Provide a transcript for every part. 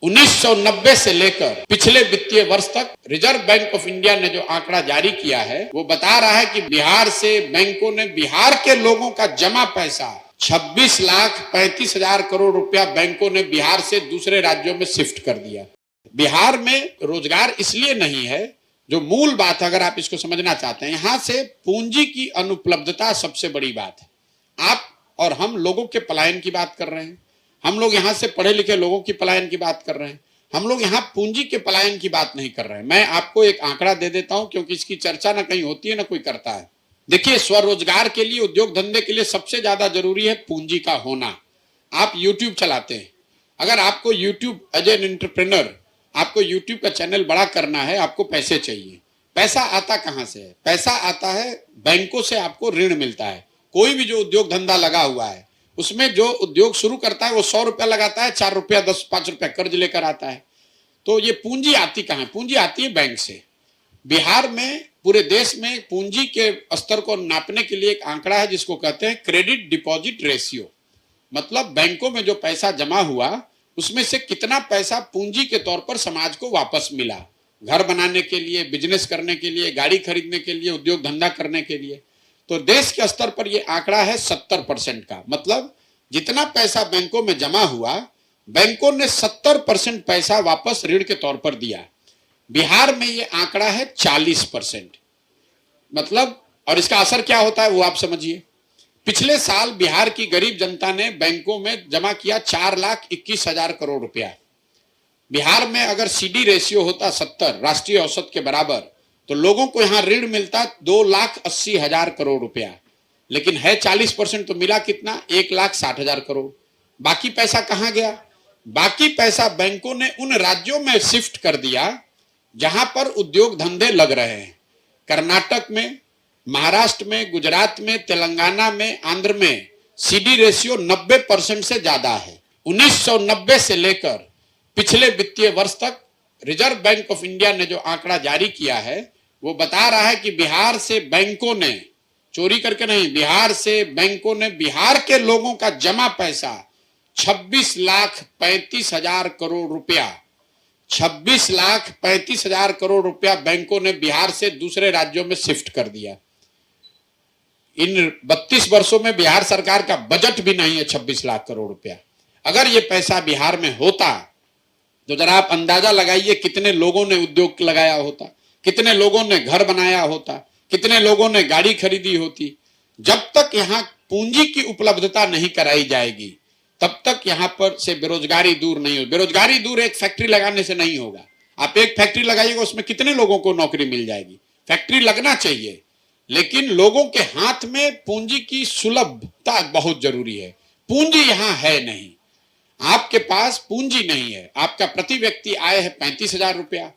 1990 से लेकर पिछले वित्तीय वर्ष तक रिजर्व बैंक ऑफ इंडिया ने जो आंकड़ा जारी किया है वो बता रहा है कि बिहार से बैंकों ने बिहार के लोगों का जमा पैसा 26,35,000 करोड़ रुपया बैंकों ने बिहार से दूसरे राज्यों में शिफ्ट कर दिया। बिहार में रोजगार इसलिए नहीं है, जो मूल बात अगर आप इसको समझना चाहते हैं, यहां से पूंजी की अनुपलब्धता सबसे बड़ी बात है। आप और हम लोगों के पलायन की बात कर रहे हैं, हम लोग यहां से पढ़े लिखे लोगों की पलायन की बात कर रहे हैं, हम लोग यहां पूंजी के पलायन की बात नहीं कर रहे हैं। मैं आपको एक आंकड़ा दे देता हूं क्योंकि इसकी चर्चा ना कहीं होती है ना कोई करता है। देखिए, स्वरोजगार के लिए, उद्योग धंधे के लिए सबसे ज्यादा जरूरी है पूंजी का होना। आप यूट्यूब चलाते हैं, अगर आपको यूट्यूब एज एन एंटरप्रेन्योर, आपको यूट्यूब का चैनल बड़ा करना है, आपको पैसे चाहिए। पैसा आता कहां से है? पैसा आता है बैंकों से, आपको ऋण मिलता है। कोई भी जो उद्योग धंधा लगा हुआ है उसमें जो उद्योग शुरू करता है वो 100 रुपया लगाता है, 4 रुपया 10 5 रुपया कर्ज लेकर आता है। तो ये पूंजी आती कहां है? पूंजी आती है बैंक से। बिहार में, पूरे देश में पूंजी के स्तर को नापने के लिए एक आंकड़ा है जिसको कहते हैं क्रेडिट डिपॉजिट रेशियो। मतलब बैंकों में जो पैसा जमा हुआ उसमें से कितना पैसा पूंजी के तौर पर समाज को वापस मिला, घर बनाने के लिए, बिजनेस करने के लिए, गाड़ी खरीदने के लिए, उद्योग धंधा करने के लिए। तो देश के स्तर पर यह आंकड़ा है 70% का। मतलब जितना पैसा बैंकों में जमा हुआ, बैंकों ने 70% पैसा वापस ऋण के तौर पर दिया। बिहार में यह आंकड़ा है 40%। मतलब, और इसका असर क्या होता है वो आप समझिए। पिछले साल बिहार की गरीब जनता ने बैंकों में जमा किया 4,21,000 करोड़ रुपया। बिहार में अगर सीडी रेशियो होता 70, राष्ट्रीय औसत के बराबर, तो लोगों को यहां ऋण मिलता 2,80,000 करोड़ रुपया। लेकिन है 40%, तो मिला कितना? 1,60,000 करोड़। बाकी पैसा कहां गया? बाकी पैसा बैंकों ने उन राज्यों में शिफ्ट कर दिया जहां पर उद्योग धंधे लग रहे हैं। कर्नाटक में, महाराष्ट्र में, गुजरात में, तेलंगाना में, आंध्र में सीडी रेशियो 90% से ज्यादा है। 1990 से लेकर पिछले वित्तीय वर्ष तक रिजर्व बैंक ऑफ इंडिया ने जो आंकड़ा जारी किया है वो बता रहा है कि बिहार से बैंकों ने, चोरी करके नहीं, बिहार से बैंकों ने बिहार के लोगों का जमा पैसा 26,35,000 करोड़ रुपया, 26,35,000 करोड़ रुपया बैंकों ने बिहार से दूसरे राज्यों में शिफ्ट कर दिया। इन 32 वर्षों में बिहार सरकार का बजट भी नहीं है 26 लाख करोड़ रुपया। अगर ये पैसा बिहार में होता तो जरा आप अंदाजा लगाइए कितने लोगों ने उद्योग लगाया होता, कितने लोगों ने घर बनाया होता, कितने लोगों ने गाड़ी खरीदी होती। जब तक यहां पूंजी की उपलब्धता नहीं कराई जाएगी तब तक यहां पर से बेरोजगारी दूर नहीं होगी। बेरोजगारी दूर एक फैक्ट्री लगाने से नहीं होगा। आप एक फैक्ट्री लगाइएगा, उसमें कितने लोगों को नौकरी मिल जाएगी? फैक्ट्री लगना चाहिए, लेकिन लोगों के हाथ में पूंजी की सुलभता बहुत जरूरी है। पूंजी यहां है नहीं, आपके पास पूंजी नहीं है। आपका प्रति व्यक्ति आय है 35,000 रुपया,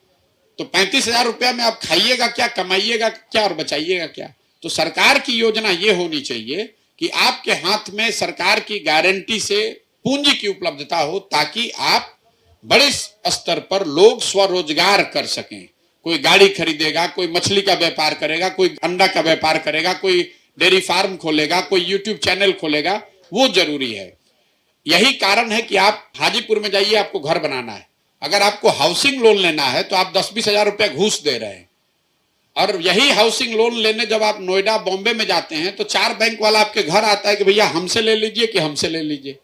तो 35,000 रुपया में आप खाइएगा क्या, कमाइएगा क्या और बचाइएगा क्या? तो सरकार की योजना ये होनी चाहिए कि आपके हाथ में सरकार की गारंटी से पूंजी की उपलब्धता हो, ताकि आप बड़े स्तर पर लोग स्वरोजगार कर सकें। कोई गाड़ी खरीदेगा, कोई मछली का व्यापार करेगा, कोई अंडा का व्यापार करेगा, कोई डेयरी फार्म खोलेगा, कोई यूट्यूब चैनल खोलेगा, वो जरूरी है। यही कारण है कि आप हाजीपुर में जाइए, आपको घर बनाना है, अगर आपको हाउसिंग लोन लेना है तो आप 10-20 हजार रुपया घूस दे रहे हैं। और यही हाउसिंग लोन लेने जब आप नोएडा, बॉम्बे में जाते हैं तो 4 बैंक वाला आपके घर आता है कि भैया हमसे ले लीजिए कि हमसे ले लीजिए।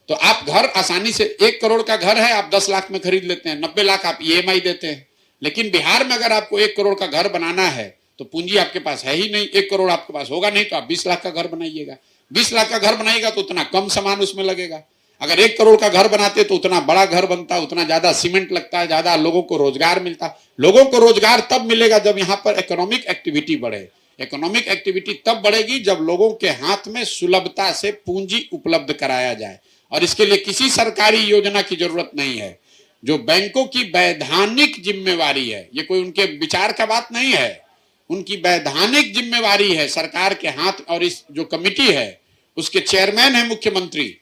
तो आप घर आसानी से, 1 करोड़ का घर है आप 10 लाख में खरीद लेते हैं, 90 लाख आप ईएमआई देते हैं। लेकिन बिहार में अगर आपको 1 करोड़ का घर बनाना है तो पूंजी आपके पास है ही नहीं, 1 करोड़ आपके पास होगा नहीं, तो आप 20 लाख का घर बनाइएगा। 20 लाख का घर बनाएगा तो उतना कम सामान उसमें लगेगा। अगर 1 करोड़ का घर बनाते तो उतना बड़ा घर बनता, उतना ज्यादा सीमेंट लगता है, ज्यादा लोगों को रोजगार मिलता। लोगों को रोजगार तब मिलेगा जब यहाँ पर इकोनॉमिक एक्टिविटी बढ़े। इकोनॉमिक एक्टिविटी तब बढ़ेगी जब लोगों के हाथ में सुलभता से पूंजी उपलब्ध कराया जाए। और इसके लिए किसी सरकारी योजना की जरूरत नहीं है। जो बैंकों की वैधानिक जिम्मेवारी है, ये कोई उनके विचार का बात नहीं है, उनकी वैधानिक जिम्मेवारी है सरकार के हाथ। और इस जो कमिटी है उसके चेयरमैन है मुख्यमंत्री।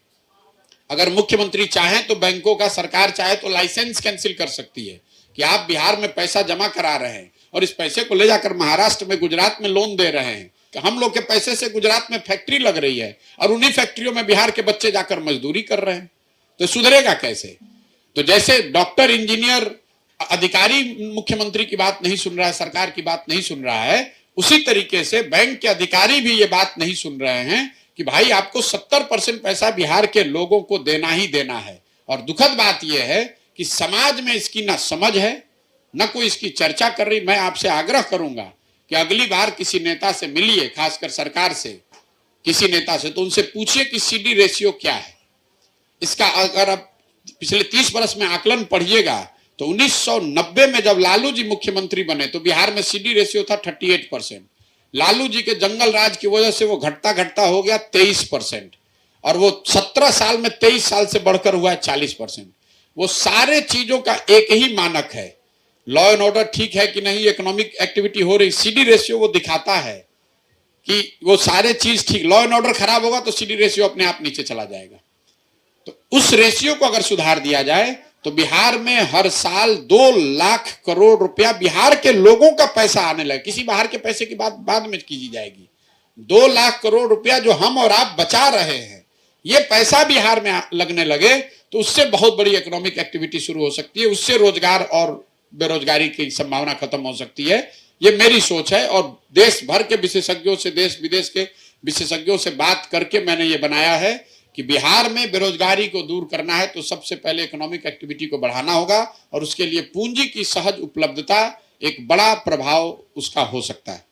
अगर मुख्यमंत्री चाहें तो बैंकों का, सरकार चाहे तो लाइसेंस कैंसिल कर सकती है कि आप बिहार में पैसा जमा करा रहे हैं और इस पैसे को ले जाकर महाराष्ट्र में, गुजरात में लोन दे रहे हैं। हम लोग के पैसे से गुजरात में फैक्ट्री लग रही है और उन्हीं फैक्ट्रियों में बिहार के बच्चे जाकर मजदूरी कर रहे हैं, तो सुधरेगा कैसे? तो जैसे डॉक्टर, इंजीनियर, अधिकारी मुख्यमंत्री की बात नहीं सुन रहा है, सरकार की बात नहीं सुन रहा है, उसी तरीके से बैंक के अधिकारी भी ये बात नहीं सुन रहे हैं कि भाई आपको 70% पैसा बिहार के लोगों को देना ही देना है। और दुखद बात यह है कि समाज में इसकी ना समझ है, न कोई इसकी चर्चा कर रही। मैं आपसे आग्रह करूंगा कि अगली बार किसी नेता से मिलिए, खासकर सरकार से, किसी नेता से, तो उनसे पूछिए कि सीडी रेशियो क्या है इसका। अगर आप पिछले 30 वर्ष में आकलन पढ़िएगा तो 1990 में जब लालू जी मुख्यमंत्री बने तो बिहार में सीडी रेशियो था 38%। लालू जी के जंगल राज की वजह से वो घटता घटता हो गया 23%, और वो 17 साल में 23 साल से बढ़कर हुआ है 40%। वो सारे चीजों का एक ही मानक है, लॉ एंड ऑर्डर ठीक है कि नहीं, इकोनॉमिक एक्टिविटी हो रही, सीडी रेशियो वो दिखाता है कि वो सारे चीज ठीक। लॉ एंड ऑर्डर खराब होगा तो सीडी रेशियो अपने आप नीचे चला जाएगा। तो उस रेशियो को अगर सुधार दिया जाए तो बिहार में हर साल 2 लाख करोड़ रुपया बिहार के लोगों का पैसा आने लगे। किसी बाहर के पैसे की बात बाद में की जाएगी। 2 लाख करोड़ रुपया जो हम और आप बचा रहे हैं, ये पैसा बिहार में लगने लगे तो उससे बहुत बड़ी इकोनॉमिक एक्टिविटी शुरू हो सकती है, उससे रोजगार और बेरोजगारी की संभावना खत्म हो सकती है। ये मेरी सोच है और देश भर के विशेषज्ञों से, देश विदेश के विशेषज्ञों से बात करके मैंने ये बनाया है कि बिहार में बेरोजगारी को दूर करना है तो सबसे पहले इकोनॉमिक एक्टिविटी को बढ़ाना होगा, और उसके लिए पूंजी की सहज उपलब्धता एक बड़ा प्रभाव उसका हो सकता है।